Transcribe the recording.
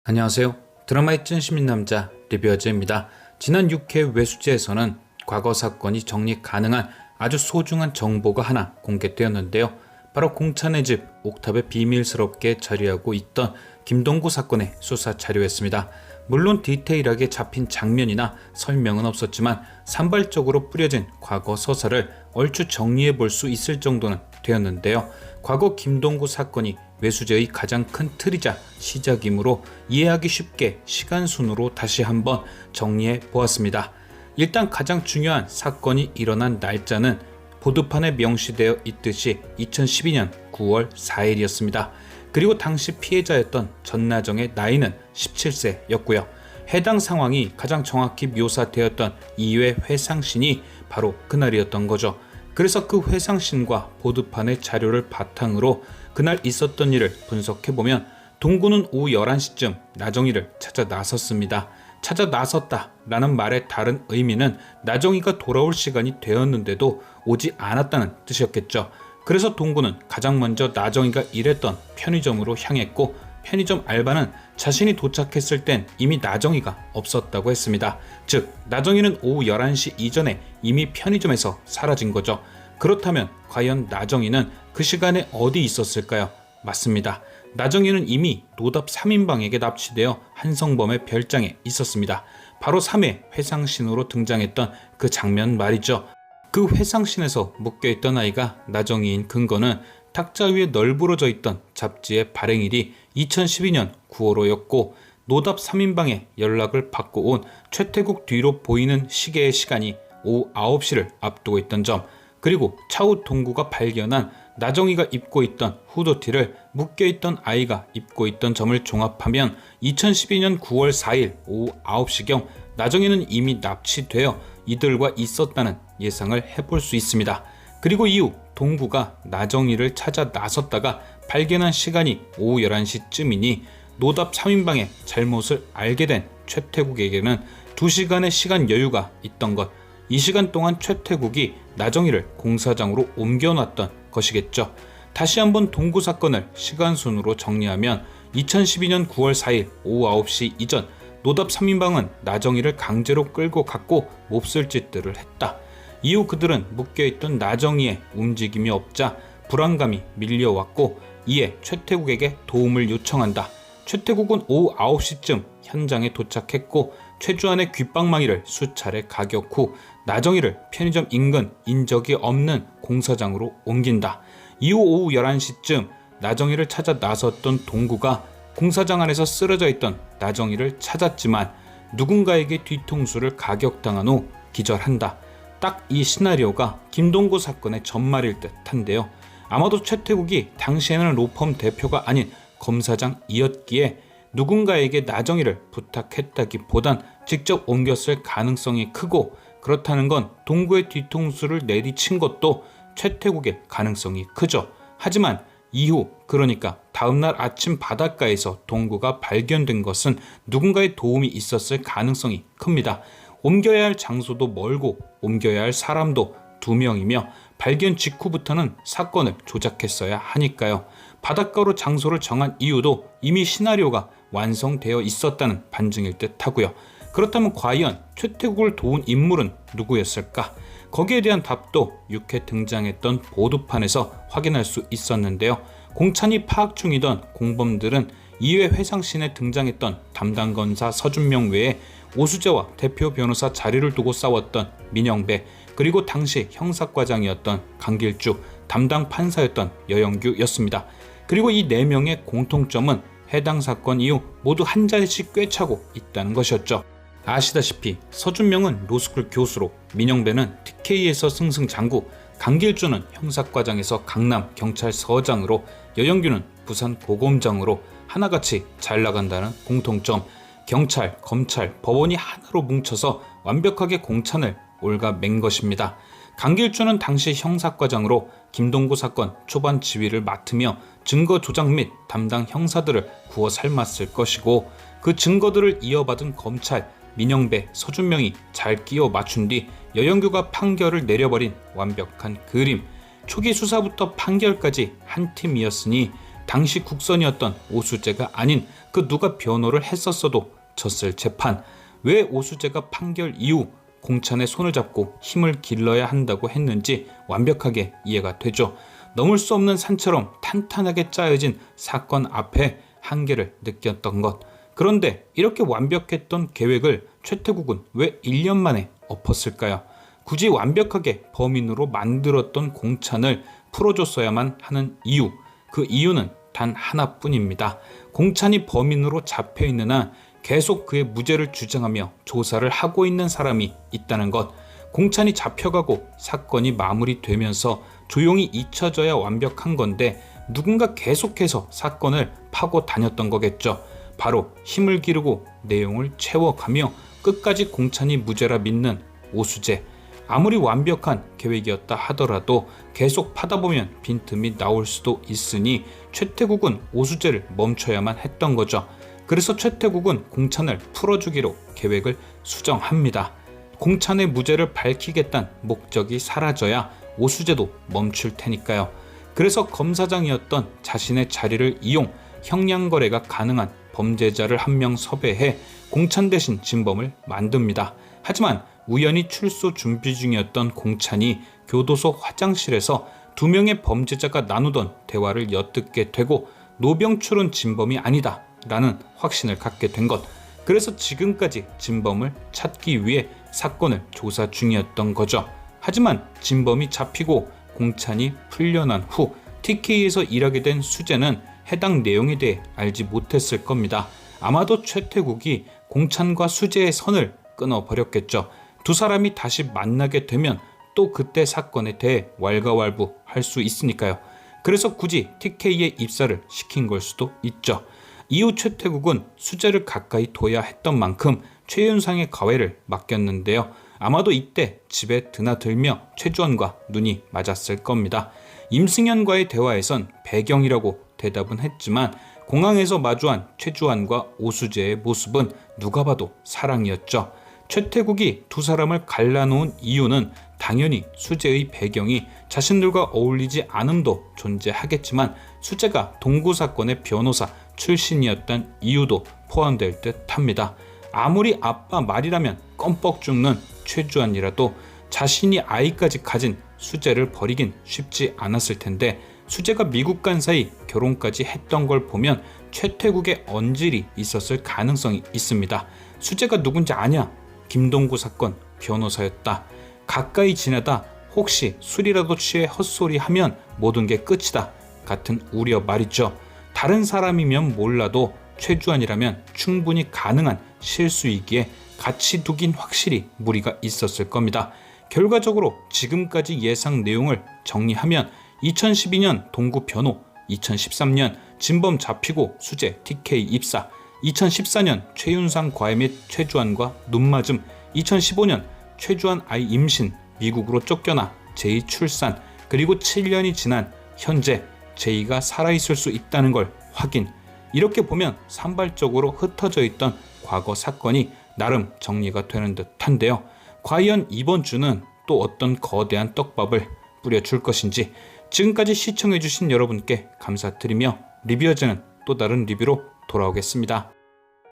안녕하세요. 드라마의 찐 시민남자 리뷰어즈입니다. 지난 6회 외수제에서는 과거 사건이 정리 가능한 아주 소중한 정보가 하나 공개되었는데요. 바로 공찬의 집 옥탑에 비밀스럽게 자리하고 있던 김동구 사건의 수사 자료였습니다. 물론 디테일하게 잡힌 장면이나 설명은 없었지만 산발적으로 뿌려진 과거 서사를 얼추 정리해 볼 수 있을 정도는 되었는데요. 과거 김동구 사건이 외수제의 가장 큰 틀이자 시작이므로 이해하기 쉽게 시간순으로 다시 한번 정리해 보았습니다. 일단 가장 중요한 사건이 일어난 날짜는 보도판에 명시되어 있듯이 2012년 9월 4일이었습니다. 그리고 당시 피해자였던 전나정의 나이는 17세였고요. 해당 상황이 가장 정확히 묘사되었던 2회 회상신이 바로 그날이었던 거죠. 그래서 그 회상신과 보도판의 자료를 바탕으로 그날 있었던 일을 분석해보면 동구는 오후 11시쯤 나정이를 찾아 나섰습니다. 찾아 나섰다 라는 말의 다른 의미는 나정이가 돌아올 시간이 되었는데도 오지 않았다는 뜻이었겠죠. 그래서 동구는 가장 먼저 나정이가 일했던 편의점으로 향했고 편의점 알바는 자신이 도착했을 땐 이미 나정이가 없었다고 했습니다. 즉 나정이는 오후 11시 이전에 이미 편의점에서 사라진 거죠. 그렇다면 과연 나정이는 그 시간에 어디 있었을까요? 맞습니다. 나정이는 이미 노답 3인방에게 납치되어 한성범의 별장에 있었습니다. 바로 3회 회상신으로 등장했던 그 장면 말이죠. 그 회상신에서 묶여있던 아이가 나정이인 근거는 탁자 위에 널브러져 있던 잡지의 발행일이 2012년 9월호였고 노답 3인방에 연락을 받고 온 최태국 뒤로 보이는 시계의 시간이 오후 9시를 앞두고 있던 점, 그리고 차후 동구가 발견한 나정이가 입고 있던 후드티를 묶여있던 아이가 입고 있던 점을 종합하면 2012년 9월 4일 오후 9시경 나정이는 이미 납치되어 이들과 있었다는 예상을 해볼 수 있습니다. 그리고 이후 동구가 나정이를 찾아 나섰다가 발견한 시간이 오후 11시쯤이니 노답 3인방의 잘못을 알게 된 최태국에게는 2시간의 시간 여유가 있던 것, 이 시간 동안 최태국이 나정이를 공사장으로 옮겨놨던 것이겠죠. 다시 한번 동구 사건을 시간순으로 정리하면 2012년 9월 4일 오후 9시 이전 노답 3인방은 나정이를 강제로 끌고 갔고 몹쓸 짓들을 했다. 이후 그들은 묶여있던 나정이의 움직임이 없자 불안감이 밀려왔고 이에 최태국에게 도움을 요청한다. 최태국은 오후 9시쯤 현장에 도착했고 최주환의 귓방망이를 수차례 가격 후 나정이를 편의점 인근 인적이 없는 공사장으로 옮긴다. 이후 오후 11시쯤 나정이를 찾아 나섰던 동구가 공사장 안에서 쓰러져 있던 나정이를 찾았지만 누군가에게 뒤통수를 가격당한 후 기절한다. 딱 이 시나리오가 김동구 사건의 전말일 듯한데요. 아마도 최태국이 당시에는 로펌 대표가 아닌 검사장이었기에 누군가에게 나정이를 부탁했다기보단 직접 옮겼을 가능성이 크고, 그렇다는 건 동구의 뒤통수를 내리친 것도 최태국의 가능성이 크죠. 하지만 이후, 그러니까 다음날 아침 바닷가에서 동구가 발견된 것은 누군가의 도움이 있었을 가능성이 큽니다. 옮겨야 할 장소도 멀고 옮겨야 할 사람도 2명이며 발견 직후부터는 사건을 조작했어야 하니까요. 바닷가로 장소를 정한 이유도 이미 시나리오가 완성되어 있었다는 반증일 듯 하고요. 그렇다면 과연 최태국을 도운 인물은 누구였을까? 거기에 대한 답도 6회 등장했던 보도판에서 확인할 수 있었는데요. 공찬이 파악 중이던 공범들은 2회 회상신에 등장했던 담당 검사 서준명 외에 오수재와 대표 변호사 자리를 두고 싸웠던 민영배, 그리고 당시 형사과장이었던 강길주, 담당 판사였던 여영규였습니다. 그리고 이 4명의 공통점은 해당 사건 이후 모두 한 자리씩 꿰차고 있다는 것이었죠. 아시다시피 서준명은 로스쿨 교수로, 민영배는 TK에서 승승장구, 강길주는 형사과장에서 강남 경찰서장으로, 여영규는 부산 고검장으로 하나같이 잘 나간다는 공통점, 경찰, 검찰, 법원이 하나로 뭉쳐서 완벽하게 공찬을 올가맨 것입니다. 강길주는 당시 형사과장으로 김동구 사건 초반 지휘를 맡으며 증거 조작 및 담당 형사들을 구워 삶았을 것이고, 그 증거들을 이어받은 검찰, 민영배, 서준명이 잘 끼워 맞춘 뒤 여영규가 판결을 내려버린 완벽한 그림, 초기 수사부터 판결까지 한 팀이었으니 당시 국선이었던 오수재가 아닌 그 누가 변호를 했었어도 졌을 재판, 왜 오수재가 판결 이후 공찬의 손을 잡고 힘을 길러야 한다고 했는지 완벽하게 이해가 되죠. 넘을 수 없는 산처럼 탄탄하게 짜여진 사건 앞에 한계를 느꼈던 것. 그런데 이렇게 완벽했던 계획을 최태국은 왜 1년 만에 엎었을까요? 굳이 완벽하게 범인으로 만들었던 공찬을 풀어줬어야만 하는 이유, 그 이유는 단 하나뿐입니다. 공찬이 범인으로 잡혀있는 한 계속 그의 무죄를 주장하며 조사를 하고 있는 사람이 있다는 것. 공찬이 잡혀가고 사건이 마무리되면서 조용히 잊혀져야 완벽한 건데 누군가 계속해서 사건을 파고 다녔던 거겠죠. 바로 힘을 기르고 내용을 채워가며 끝까지 공찬이 무죄라 믿는 오수재. 아무리 완벽한 계획이었다 하더라도 계속 파다 보면 빈틈이 나올 수도 있으니 최태국은 오수재를 멈춰야만 했던 거죠. 그래서 최태국은 공찬을 풀어주기로 계획을 수정합니다. 공찬의 무죄를 밝히겠다는 목적이 사라져야 오수재도 멈출 테니까요. 그래서 검사장이었던 자신의 자리를 이용 형량 거래가 가능한 범죄자를 한 명 섭외해 공찬 대신 진범을 만듭니다. 하지만 우연히 출소 준비 중이었던 공찬이 교도소 화장실에서 두 명의 범죄자가 나누던 대화를 엿듣게 되고 노병출은 진범이 아니다 라는 확신을 갖게 된 것. 그래서 지금까지 진범을 찾기 위해 사건을 조사 중이었던 거죠. 하지만 진범이 잡히고 공찬이 풀려난 후 TK에서 일하게 된 수재는 해당 내용에 대해 알지 못했을 겁니다. 아마도 최태국이 공찬과 수재의 선을 끊어버렸겠죠. 두 사람이 다시 만나게 되면 또 그때 사건에 대해 왈가왈부할 수 있으니까요. 그래서 굳이 TK에 입사를 시킨 걸 수도 있죠. 이후 최태국은 수재를 가까이 둬야 했던 만큼 최윤상의 가회를 맡겼는데요. 아마도 이때 집에 드나들며 최주원과 눈이 맞았을 겁니다. 임승현과의 대화에선 배경이라고 대답은 했지만 공항에서 마주한 최주환과 오수재의 모습은 누가 봐도 사랑이었죠. 최태국이 두 사람을 갈라놓은 이유는 당연히 수재의 배경이 자신들과 어울리지 않음도 존재하겠지만 수재가 동구 사건의 변호사 출신이었던 이유도 포함될 듯합니다. 아무리 아빠 말이라면 껌뻑 죽는 최주환이라도 자신이 아이까지 가진 수재를 버리긴 쉽지 않았을 텐데 수재가 미국 간 사이 결혼까지 했던 걸 보면 최태국의 언질이 있었을 가능성이 있습니다. 수재가 누군지 아냐? 김동구 사건 변호사였다. 가까이 지나다 혹시 술이라도 취해 헛소리하면 모든 게 끝이다 같은 우려 말이죠. 다른 사람이면 몰라도 최주환이라면 충분히 가능한 실수이기에 같이 두긴 확실히 무리가 있었을 겁니다. 결과적으로 지금까지 예상 내용을 정리하면 2012년 동구 변호, 2013년 진범 잡히고 수재 TK 입사, 2014년 최윤상 과외 및 최주환과 눈맞음, 2015년 최주환 아이 임신, 미국으로 쫓겨나 제2 출산, 그리고 7년이 지난 현재 제2가 살아있을 수 있다는 걸 확인. 이렇게 보면 산발적으로 흩어져 있던 과거 사건이 나름 정리가 되는 듯한데요. 과연 이번 주는 또 어떤 거대한 떡밥을 뿌려줄 것인지. 지금까지 시청해주신 여러분께 감사드리며 리뷰어즈는 또 다른 리뷰로 돌아오겠습니다.